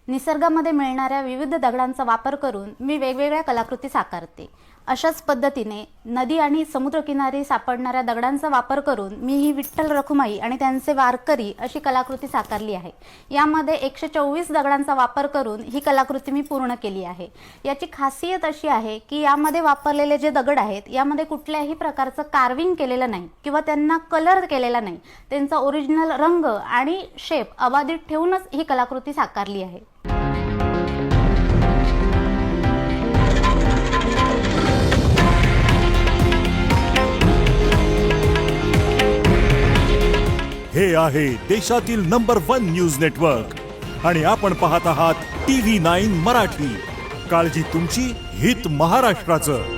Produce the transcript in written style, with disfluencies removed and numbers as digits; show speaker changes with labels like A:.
A: निसर्गामध्ये मिळणाऱ्या विविध दगडांचा वापर करून मी वेगवेगळ्या कलाकृती साकारते। अशाच पद्धतीने नदी आणि समुद्रकिनारी सापडणाऱ्या दगडांचा वापर करून मी ही विठ्ठल रखुमाई आणि त्यांचे वारकरी अशी कलाकृती साकारली आहे। यामध्ये 124 दगडांचा वापर करून ही कलाकृती मी पूर्ण केली आहे। याची खासियत अशी आहे की यामध्ये वापरलेले जे दगड आहेत यामध्ये कुठल्याही प्रकारचं कार्विंग केलेलं नाही किंवा त्यांना कलर केलेला नाही। त्यांचा ओरिजिनल रंग आणि शेप अबाधित ठेवूनच ही कलाकृती साकारली आहे।
B: हे आहे देशातील नंबर 1 न्यूज नेटवर्क आणि आपण पाहत आहात TV9 मराठी। काळजी तुमची, हित महाराष्ट्राचं।